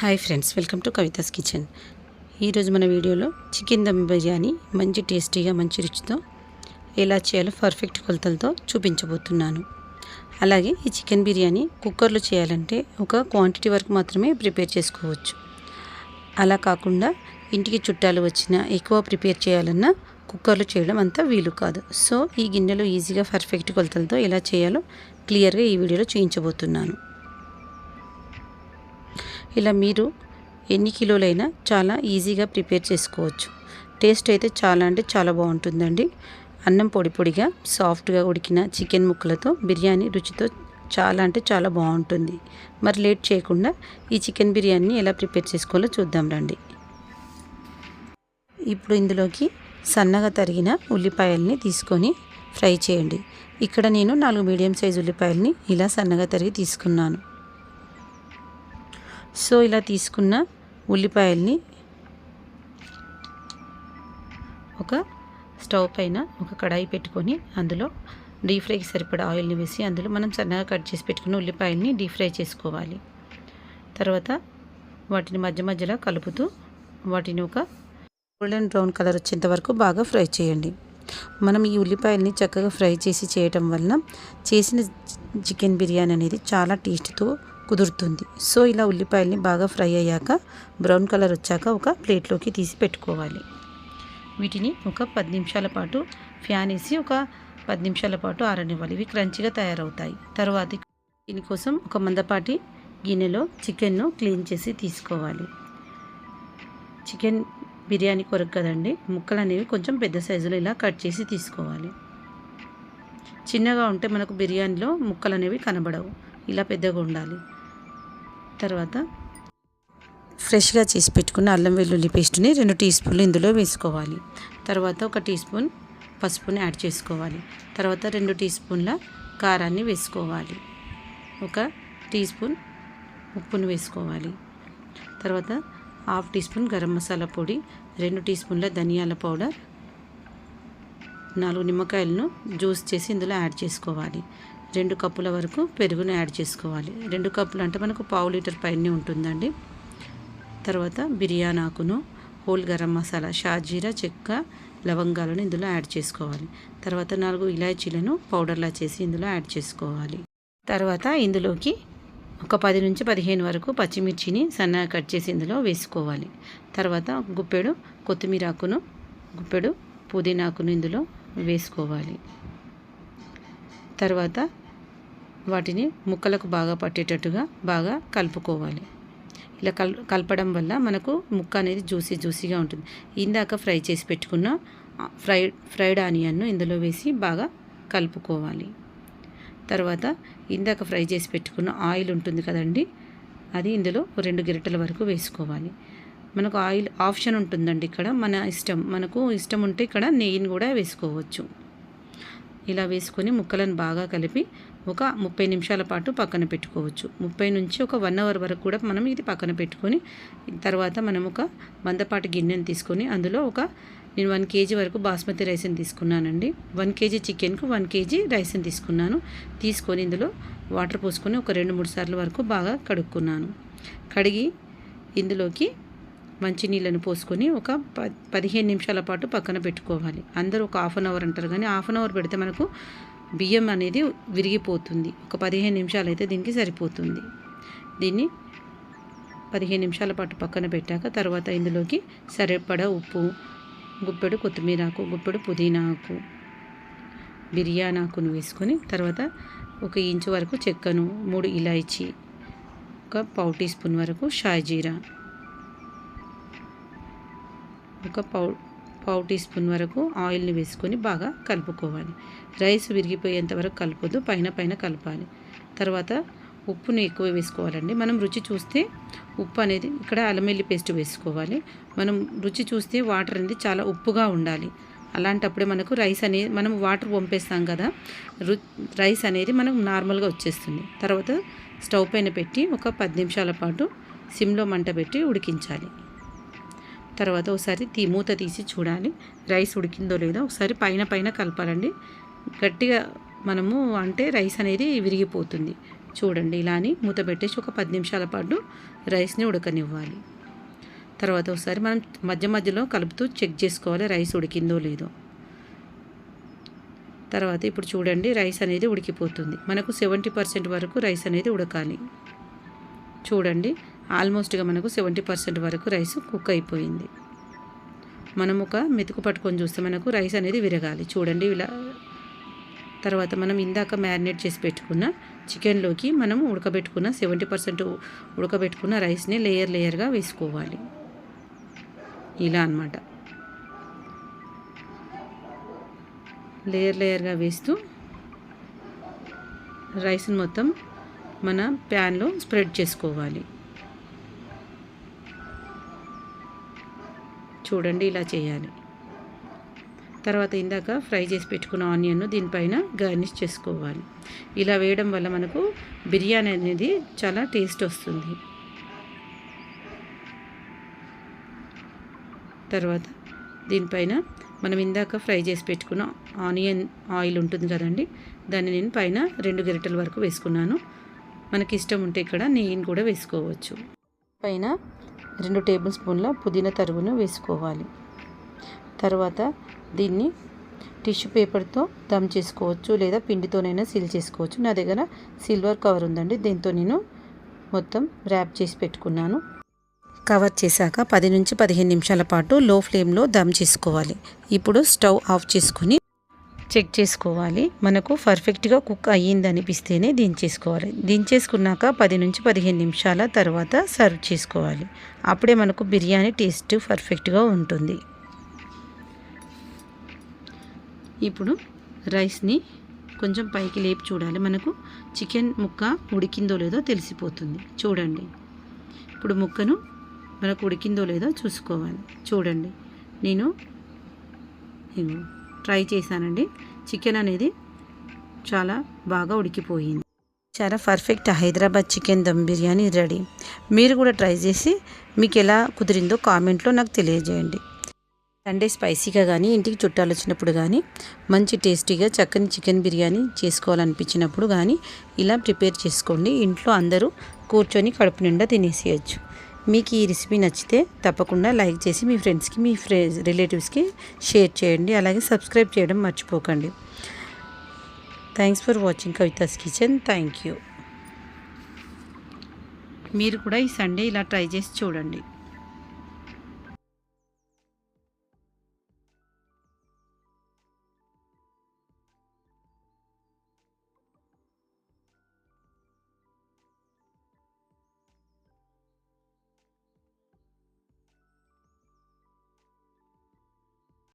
Hi friends, welcome to Kavitha's kitchen. ఈరోజు మన వీడియోలో చికెన్ దమ్ బిర్యానీ మంచి టేస్టీగా మంచి రుచితో ఎలా చేయాలో పర్ఫెక్ట్ కొలతలతో చూపించబోతున్నాను. అలాగే ఈ చికెన్ బిర్యానీ కుక్కర్లో చేయాలంటే ఒక క్వాంటిటీ వరకు మాత్రమే ప్రిపేర్ చేసుకోవచ్చు. అలా కాకుండా ఇంటికి చుట్టాలు వచ్చినా ఎక్కువ ప్రిపేర్ చేయాలన్నా కుక్కర్లో చేయడం అంత వీలు కాదు. సో ఈ గిన్నెలో ఈజీగా పర్ఫెక్ట్ కొలతలతో ఎలా చేయాలో క్లియర్గా ఈ వీడియోలో చూపించబోతున్నాను. ఇలా మీరు ఎన్ని కిలోలైనా చాలా ఈజీగా ప్రిపేర్ చేసుకోవచ్చు. టేస్ట్ అయితే చాలా అంటే చాలా బాగుంటుందండి. అన్నం పొడి పొడిగా సాఫ్ట్గా ఉడికిన చికెన్ ముక్కలతో బిర్యానీ రుచితో చాలా అంటే చాలా బాగుంటుంది. మరి లేట్ చేయకుండా ఈ చికెన్ బిర్యానీని ఎలా ప్రిపేర్ చేసుకోవాలో చూద్దాం రండి. ఇప్పుడు ఇందులోకి సన్నగా తరిగిన ఉల్లిపాయల్ని తీసుకొని ఫ్రై చేయండి. ఇక్కడ నేను 4 మీడియం సైజు ఉల్లిపాయల్ని ఇలా సన్నగా తరిగి తీసుకున్నాను. సో ఇలా తీసుకున్న ఉల్లిపాయల్ని ఒక స్టవ్ పైన ఒక కడాయి పెట్టుకొని అందులో డీప్ ఫ్రైకి సరిపడా ఆయిల్ని వేసి అందులో మనం సన్నగా కట్ చేసి పెట్టుకున్న ఉల్లిపాయల్ని డీప్ ఫ్రై చేసుకోవాలి. తర్వాత వాటిని మధ్య మధ్యలో కలుపుతూ వాటిని ఒక గోల్డెన్ బ్రౌన్ కలర్ వచ్చేంత వరకు బాగా ఫ్రై చేయండి. మనం ఈ ఉల్లిపాయల్ని చక్కగా ఫ్రై చేసి చేయటం వలన చేసిన చికెన్ బిర్యానీ అనేది చాలా టేస్ట్తో కుదురుతుంది. సో ఇలా ఉల్లిపాయల్ని బాగా ఫ్రై అయ్యాక బ్రౌన్ కలర్ వచ్చాక ఒక ప్లేట్లోకి తీసి పెట్టుకోవాలి. వీటిని ఒక 10 నిమిషాల పాటు ఫ్యాన్ వేసి ఒక 10 నిమిషాల పాటు ఆరనివ్వాలి. ఇవి క్రంచిగా తయారవుతాయి. తర్వాత దీనికోసం ఒక మందపాటి గిన్నెలో చికెన్ను క్లీన్ చేసి తీసుకోవాలి. చికెన్ బిర్యానీ కొరకు కదండి, ముక్కలు అనేవి కొంచెం పెద్ద సైజులో ఇలా కట్ చేసి తీసుకోవాలి. చిన్నగా ఉంటే మనకు బిర్యానీలో ముక్కలు అనేవి కనబడవు. ఇలా పెద్దగా ఉండాలి. తర్వాత ఫ్రెష్గా చేసి పెట్టుకున్న అల్లం వెల్లుల్లి పేస్ట్ని 2 టీ స్పూన్లు ఇందులో వేసుకోవాలి. తర్వాత 1 టీ స్పూన్ పసుపుని యాడ్ చేసుకోవాలి. తర్వాత 2 టీ స్పూన్ల కారాన్ని వేసుకోవాలి. 1 టీ స్పూన్ ఉప్పును వేసుకోవాలి. తర్వాత 1/2 టీ స్పూన్ గరం మసాలా పొడి, 2 టీ స్పూన్ల ధనియాల పౌడర్, 4 నిమ్మకాయలను జ్యూస్ చేసి ఇందులో యాడ్ చేసుకోవాలి. 2 కప్పుల వరకు పెరుగును యాడ్ చేసుకోవాలి. 2 కప్పులు అంటే మనకు 1/2 లీటర్ పైనే ఉంటుందండి. తర్వాత బిర్యానీ ఆకును, హోల్ గరం మసాలా, షాజీరా, చెక్క, లవంగాలను ఇందులో యాడ్ చేసుకోవాలి. తర్వాత 4 ఇలాచీలను పౌడర్లా చేసి ఇందులో యాడ్ చేసుకోవాలి. తర్వాత ఇందులోకి ఒక 10 నుంచి 15 వరకు పచ్చిమిర్చిని సన్నగా కట్ చేసి ఇందులో వేసుకోవాలి. తర్వాత గుప్పెడు కొత్తిమీర ఆకును, గుప్పెడు పుదీనాకును ఇందులో వేసుకోవాలి. తర్వాత వాటిని ముక్కలకు బాగా పట్టేటట్టుగా బాగా కలుపుకోవాలి. ఇలా కలపడం వల్ల మనకు ముక్క అనేది జ్యూసీగా ఉంటుంది. ఇందాక ఫ్రై చేసి పెట్టుకున్న ఫ్రైడ్ ఆనియన్ను ఇందులో వేసి బాగా కలుపుకోవాలి. తర్వాత ఇందాక ఫ్రై చేసి పెట్టుకున్న ఆయిల్ ఉంటుంది కదండి, అది ఇందులో 2 గరిటెల వరకు వేసుకోవాలి. మనకు ఆయిల్ ఆప్షన్ ఉంటుందండి, ఇక్కడ మన ఇష్టం. మనకు ఇష్టం ఉంటే ఇక్కడ నెయ్యిని కూడా వేసుకోవచ్చు. ఇలా వేసుకొని ముక్కలను బాగా కలిపి ఒక 30 నిమిషాల పాటు పక్కన పెట్టుకోవచ్చు. 30 నుంచి ఒక 1 అవర్ వరకు కూడా మనం ఇది పక్కన పెట్టుకొని తర్వాత మనం ఒక మందపాటి గిన్నెని తీసుకొని అందులో నేను 1 కేజీ వరకు బాస్మతి రైస్ని తీసుకున్నానండి. 1 కేజీ చికెన్కు 1 కేజీ రైస్ని తీసుకొని ఇందులో వాటర్ పోసుకొని ఒక 2-3 సార్లు వరకు బాగా కడుక్కున్నాను. కడిగి ఇందులోకి మంచినీళ్ళను పోసుకొని ఒక 15 నిమిషాల పాటు పక్కన పెట్టుకోవాలి. అందరూ ఒక 1/2 అవర్ అంటారు, కానీ 1/2 అవర్ పెడితే మనకు బియ్యం అనేది విరిగిపోతుంది. ఒక 15 నిమిషాలు అయితే దీనికి సరిపోతుంది. దీన్ని 15 నిమిషాల పాటు పక్కన పెట్టాక తర్వాత ఇందులోకి సరిపడా ఉప్పు, గుప్పెడు కొత్తిమీర ఆకు, గుప్పెడు పుదీనా ఆకు, బిర్యానీ ఆకును వేసుకొని తర్వాత 1 ఇంచు వరకు చెక్కను, 3 ఇలాచీ, ఒక 1/2 టీ స్పూన్ వరకు షాజీరా, ఒక 1/2 టీ స్పూన్ వరకు ఆయిల్ని వేసుకొని బాగా కలుపుకోవాలి. రైస్ విరిగిపోయేంత వరకు కలపొద్దు, పైన కలపాలి. తర్వాత ఉప్పుని ఎక్కువ వేసుకోవాలండి. మనం రుచి చూస్తే ఉప్పు అనేది ఇక్కడ అల్లం వెల్లుల్లి పేస్ట్ వేసుకోవాలి. మనం రుచి చూస్తే వాటర్ అనేది చాలా ఉప్పుగా ఉండాలి. అలాంటప్పుడే మనకు రైస్ అనేది, మనం వాటర్ పంపేస్తాం కదా, రైస్ అనేది మనకు నార్మల్గా వచ్చేస్తుంది. తర్వాత స్టవ్ పైన పెట్టి ఒక 10 నిమిషాల పాటు సిమ్లో మంట పెట్టి ఉడికించాలి. తర్వాత ఒకసారి మూత తీసి చూడాలి రైస్ ఉడికిందో లేదో. ఒకసారి పైన కలపాలండి. గట్టిగా మనము అంటే రైస్ అనేది విరిగిపోతుంది. చూడండి ఇలా అని మూత పెట్టేసి ఒక 10 నిమిషాల పాటు రైస్ని ఉడకనివ్వాలి. తర్వాత ఒకసారి మనం మధ్య మధ్యలో కలుపుతూ చెక్ చేసుకోవాలి రైస్ ఉడికిందో లేదో. తర్వాత ఇప్పుడు చూడండి రైస్ అనేది ఉడికిపోతుంది. మనకు 70% వరకు రైస్ అనేది ఉడకాలి. చూడండి ఆల్మోస్ట్గా మనకు 70% వరకు రైస్ కుక్ అయిపోయింది. మనం ఒక మెతుకు పట్టుకొని చూస్తే మనకు రైస్ అనేది విరగాలి. చూడండి ఇలా. తర్వాత మనం ఇందాక మ్యారినేట్ చేసి పెట్టుకున్న చికెన్లోకి మనం 70% ఉడకబెట్టుకున్న రైస్ని లేయర్గా వేసుకోవాలి. ఇలా అన్నమాట. లేయర్గా వేస్తూ రైస్ని మొత్తం మన ప్యాన్లో స్ప్రెడ్ చేసుకోవాలి. చూడండి ఇలా చేయాలి. తర్వాత ఇందాక ఫ్రై చేసి పెట్టుకున్న ఆనియన్ను దీనిపైన గార్నిష్ చేసుకోవాలి. ఇలా వేయడం వల్ల మనకు బిర్యానీ అనేది చాలా టేస్ట్ వస్తుంది. తర్వాత దీనిపైన మనం ఇందాక ఫ్రై చేసి పెట్టుకున్న ఆనియన్ ఆయిల్ ఉంటుంది కదండి, దాన్ని నేను పైన 2 గరిటెల వరకు వేసుకున్నాను. మనకి ఇష్టం ఉంటే ఇక్కడ నెయ్యిని కూడా వేసుకోవచ్చు. పైన 2 టేబుల్ స్పూన్ల పుదీనా తరుగును వేసుకోవాలి. తర్వాత దీన్ని టిష్యూ పేపర్తో దమ్ చేసుకోవచ్చు లేదా పిండితోనైనా సీల్ చేసుకోవచ్చు. నా దగ్గర సిల్వర్ కవర్ ఉందండి, దీంతో నేను మొత్తం ర్యాప్ చేసి పెట్టుకున్నాను. కవర్ చేశాక 10 నుంచి 15 నిమిషాల పాటు లో ఫ్లేమ్లో దమ్ చేసుకోవాలి. ఇప్పుడు స్టవ్ ఆఫ్ చేసుకుని చెక్ చేసుకోవాలి. మనకు పర్ఫెక్ట్గా కుక్ అయ్యింది అనిపిస్తేనే దించేసుకోవాలి. దించేసుకున్నాక 10 నుంచి 15 నిమిషాల తర్వాత సర్వ్ చేసుకోవాలి. అప్పుడే మనకు బిర్యానీ టేస్ట్ పర్ఫెక్ట్గా ఉంటుంది. ఇప్పుడు రైస్ని కొంచెం పైకి లేపి చూడాలి. మనకు చికెన్ ముక్క ఉడికిందో లేదో తెలిసిపోతుంది. చూడండి ఇప్పుడు ముక్కను మనకు ఉడికిందో లేదో చూసుకోవాలి. చూడండి నేను ట్రై చేశానండి. చికెన్ అనేది చాలా బాగా ఉడికిపోయింది. చాలా perfect Hyderabad chicken dum biryani ready. మీరు కూడా ట్రై చేసి మీకు ఎలా కుదిరిందో కామెంట్లో నాకు తెలియజేయండి. సండే స్పైసీగా కానీ ఇంటికి చుట్టాలు వచ్చినప్పుడు కానీ మంచి టేస్టీగా చక్కని చికెన్ బిర్యానీ చేసుకోవాలనిపించినప్పుడు కానీ ఇలా ప్రిపేర్ చేసుకోండి. ఇంట్లో అందరూ కూర్చొని కడుపు నిండా తినేసేయచ్చు. మీకు ఈ రెసిపీ నచ్చితే తప్పకుండా లైక్ చేసి మీ ఫ్రెండ్స్కి మీ రిలేటివ్స్కి షేర్ చేయండి. అలాగే సబ్స్క్రైబ్ చేయడం మర్చిపోకండి. Thanks for watching Kavitha's kitchen. Thank you. మీరు కూడా ఈ సండే ఇలా ట్రై చేసి చూడండి.